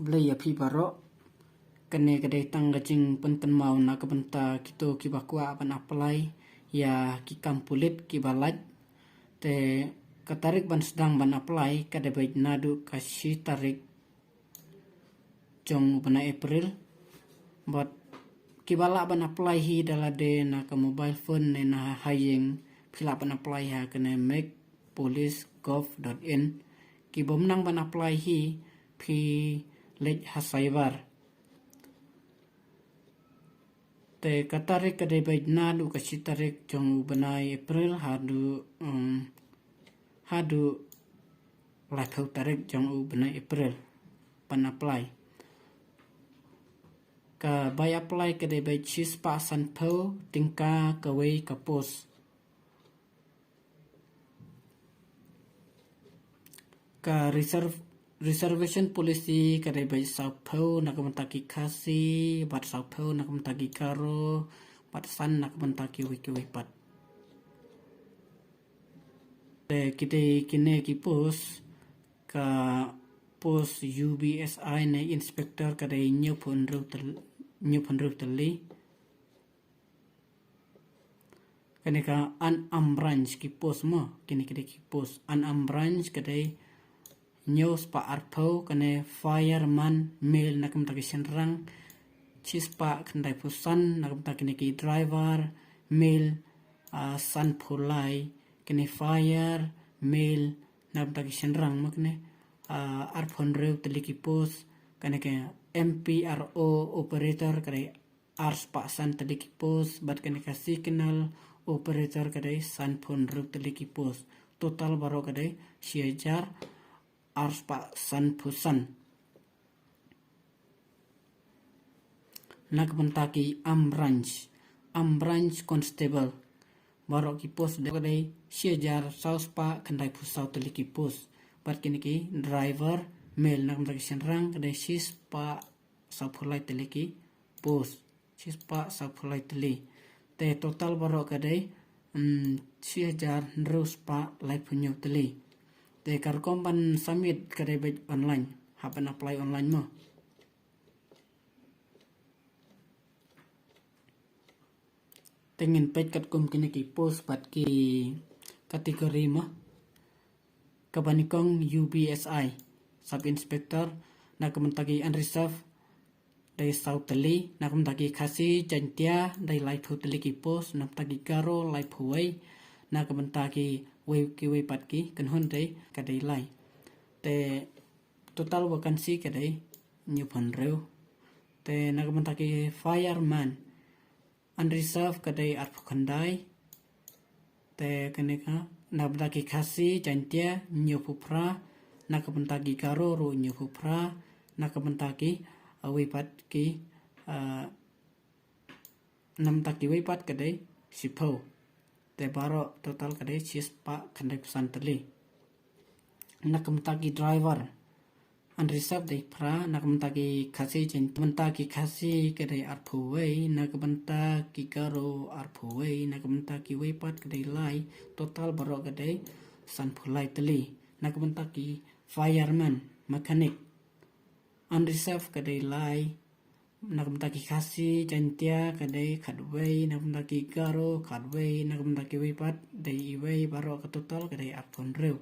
keblai ya pi baro kene kedai tang gajing penten mau na kebenta kito kibakwa apan apply ya kikam pulit kibalat te katarik ban sedang ban apply kada baik nadu kasih tarik jong bana April but kibala ban apply hi dalade na ke mobile phone ne na hayeng phila ban apply ha kene make police.gov.in kibom nang ban apply hi phi lej hasaibar te katarik kadai baik nadu kasih tarik jong banai April hadu lathau tarik jong banai April pan apply ka bay apply kadai baik chis pa san pho tingka kawai ka post ka reservation policy kadai baik sapau nak mentaki kasi bat sapau nak mentaki karo bat san nak mentaki wiki pat kita kine ki post ka post UBSI ne inspector kadai new pondru tali kene ka an branch ki post mo kini ki post an branch kadai news pa arpo kane fireman male nakam taki senrang chispa kandai pusan nakam taki neki driver male san pulai kane fire male nakam taki senrang makne arpon rew teliki post kane ke MPRO operator kane ars pa san teliki post bat kane ka signal operator kane san pon rew teliki post total baro kane 6,000 ars pa san pusan nak mentaki am branch constable barok ki post de kadai 6,000 saus pa kandai pusau teliki post bat kini ki driver male nak mentaki senrang kadai sis pa sapulai teliki post sis pa sapulai teli te total barok kadai 6,000 terus pa lai punyo teli te karkom ban submit kadai baik online hapan apply online mo tengin page kat kum kini ki post bat ki kategori mo kabanikong UBSI sub inspector nak mentagi unreserved dari South Teli nak mentagi kasi jantia dari live teli ki post nak mentagi karo live huai nak mentagi wei pat ki kan hon dai kadai lai te total vacancy kadai new phan rew te nak mentaki fireman unreserved kadai at khandai te kaneka nak mentaki khasi jantia new phupra nak mentaki karo ro new phupra nak mentaki wei pat ki nam taki wei pat kadai sipau te baro total kadai chispa kandai pesan teli nak mentaki driver unreserved dai pra nak mentaki khasi jen mentaki khasi kadai arphuwei nak mentaki karo arphuwei nak mentaki wei pat kadai lai total baro kadai san phulai teli nak mentaki fireman mechanic unreserved kadai lai nak mentaki khasi jantia kadai khadwei nak mentaki karo khadwei nak mentaki wei pat dai wei baro ka total kadai apon rew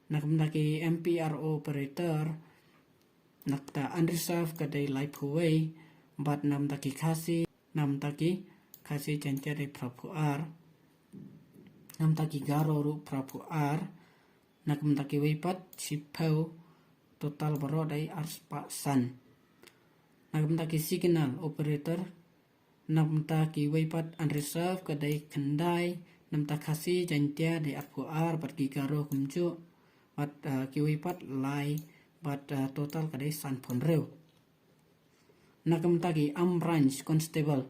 nak mentaki MPRO operator nak ta unreserved kadai lai phuwei bat nam taki khasi nam taki khasi jantia dai prapu ar nam taki garo ru prapu ar nak mentaki wei pat sipau total baro dai arspa san nak mentaki signal operator nak mentaki wei pat unreserved kadai khandai nam takasi jantia dai arpu ar bat ki garo kumju bat ki wei pat lai bat total kadai san phon rew nak mentaki am branch constable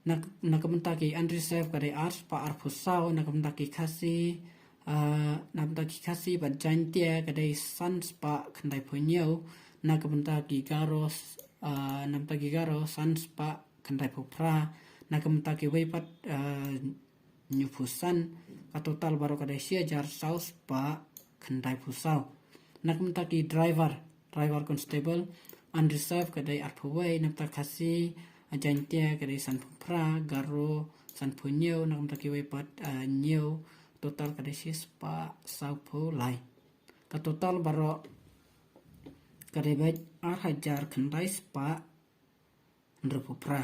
nak mentaki unreserved kadai arspa arpu sau nak mentaki khasi nam taki khasi bat jantia kadai san spa khandai phonyo nak mentaki garos nam taki garo san spa khandai phupra nak mentaki wei pat nyufusan ka total baro kadai 6,000 saus pa khandai phusau nak mentaki driver driver constable unreserved kadai arpuway namta kasi ajantia kadai san pra garo san punyo namta kiway pat new total kadai sispa saupo lai ka total baro kadai baik 8,000 kandai spa nrupu pra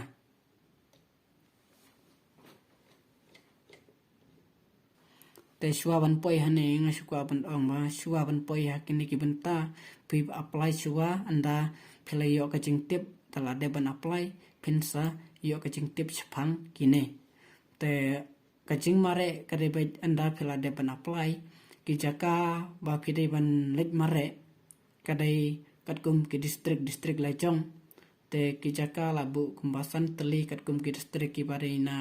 te shua ban poi hane nga shua ban ong ba shua ban poi hakini ki benta pi apply shua anda phela yo ka jing tip tala de ban apply pinsa yo ka jing tip chapang kine te ka jing mare ka de anda phela de ban apply ki jaka ba ki de ban let mare ka dai kat kum ki district lai chong te ki jaka labu kumbasan teli kat kum ki district ki bare na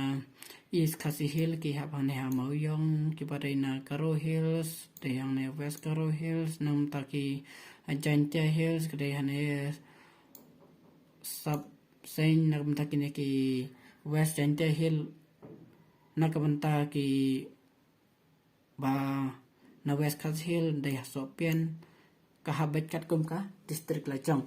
East Khasi Hill ki hapane ha Mauyong ki bare na Karo Hills te yang ne West Karo Hills nam taki Ajantia Hills ke hane sub sein nam taki ne ki West Ajantia Hill na kabanta ki ba na West Khasi Hill de sopian ka habat kat kum ka district la chong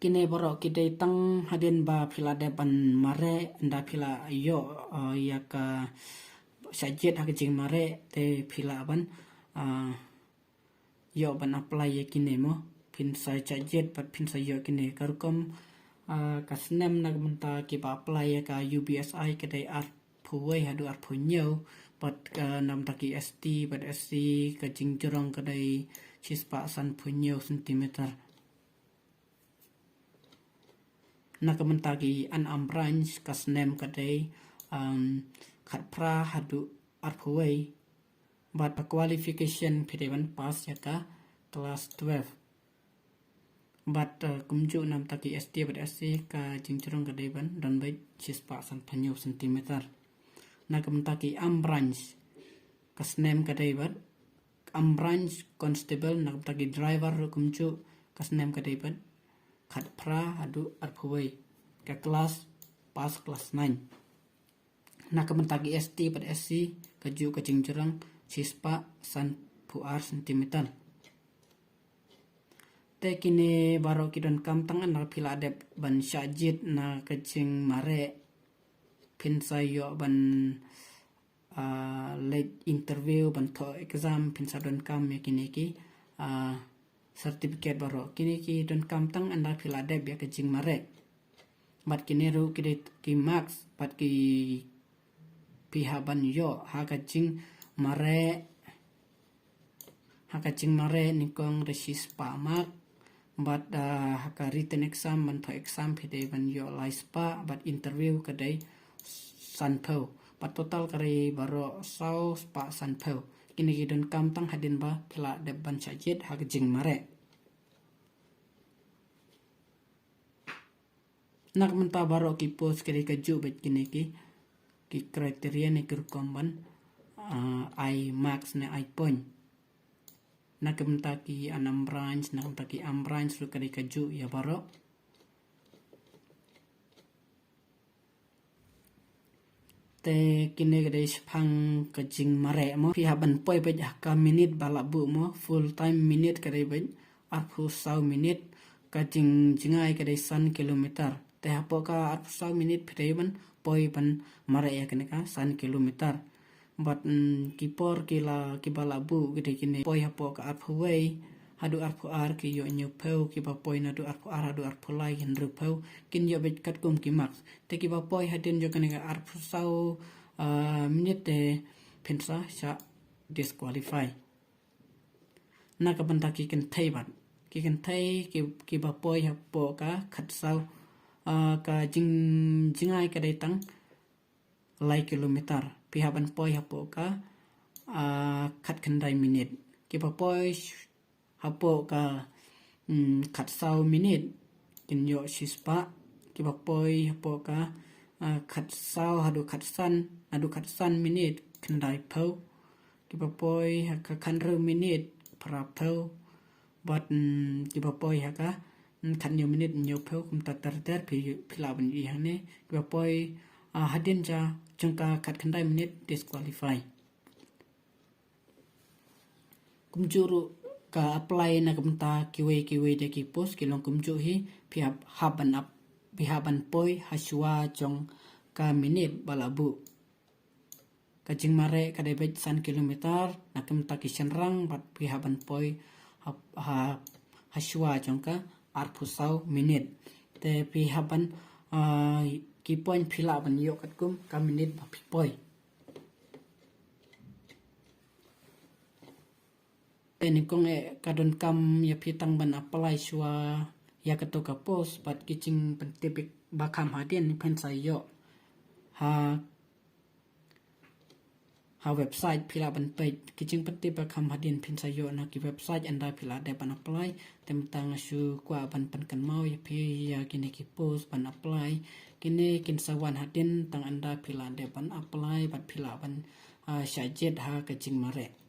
kine boro kide tang hadin ba phila de ban mare nda phila yo ya ka sajet ha jing mare te phila ban yo ban apply ye kine mo pin sa sajet pat pin sa yo kine karukom ka snem na munta ki ba apply ye ka UBSI kede art phuwai hadu art phunyo pat nam taki ST pat SC ka jing jurong kede chispa san phunyo centimeter nakamentagi an branch kasnem kadai khat pra hadu arphuway but a qualification pideban pass yaka class 12 but kumju nam taki ST but SC ka jingchurong kadai ban dan bai chispa san phanyo centimeter nakamentagi branch kasnem kadai bat branch constable nakamentagi driver kumju kasnem kadai ban khat pra hadu arphuway ka kelas pas kelas 9 nakamentagi ST pada SC kaju ka jingchurang sispa san puar centimeter te kini baro kidon kamtang na phila de ban syajit na kajing mare pinsa yo ban late interview ban to exam pinsa don kam kini ki certificate baro kini ki don kamtang anda phila de ya kajing mare bat kini ru ki marks bat ki pihaban yo ha kajing mare nikong resis pa mak bat ha written exam ban to exam phide ban yo laispa bat interview kadai sanpho bat total kare baro sau pa sanpho kini don kamtang hadin ba phila de ban sajet ha kajing mare nak menta baro ki post kari kaju bet kini ki kriteria ni kurkomban I marks ne I point nak menta ki anam branch nak menta ki am branch lu kari kaju ya baro te kini kade pang kajing mare mo pi haban poi pe ka minute balabu mo full time minute kade ben arpu 100 minute kajing jingai kade san kilometer te hapo ka arpu 100 minute preiban poi ban mare ya kene ka san kilometer but kipor kila kibalabu kade kini poi hapo ka arpu way hadu arpu ar ki yo nyu peu ki ba poi na du arpu ar hadu arpu lai hin ru peu kin yo bet kat kum ki max te ki ba poi hadin yo kene ka arpu 100 minute te pensa sha disqualify na ka banta ki kan thai ban ki kan thai ki ba poi hapo ka khat sau ka jingai ka dai tang lai kilometer pi haban poi hapo ka khat khandai minute ki ba poi hapo ka khat sau minute kin yo sispa ki ba poi hapo ka khat sau hadu khat san minute khandai phau ki ba poi ka khan ru minute pra phau but ki ba poi ha ka khan yo minute yo phau kum ta tar phila ban yi hane ki ba poi hadin ja changka khat khandai minute disqualify kumjuru ka apply na kamta kiwe de ki post kilong kumju hi pihaban poi haswa jong ka minit balabu kajing mare kadebet 1 kilometer na kamta kisenrang bat pihaban poi haswa jong ka 40 minit te pihaban ki point phila ban yo katkum ka minit ba poi ni kong kadon kam ya pitang ban apply shua ya katoka post bat kicing pentipik bakam hadin pen sayo ha website phila ban page kicing pentip bakam hadin pen sayo na ki website anda phila de ban apply temtang su kwa ban kan mau ya pi ya kini ki post ban apply kini kin sawan hadin tang anda phila de ban apply bat phila ban syajet ha kicing mare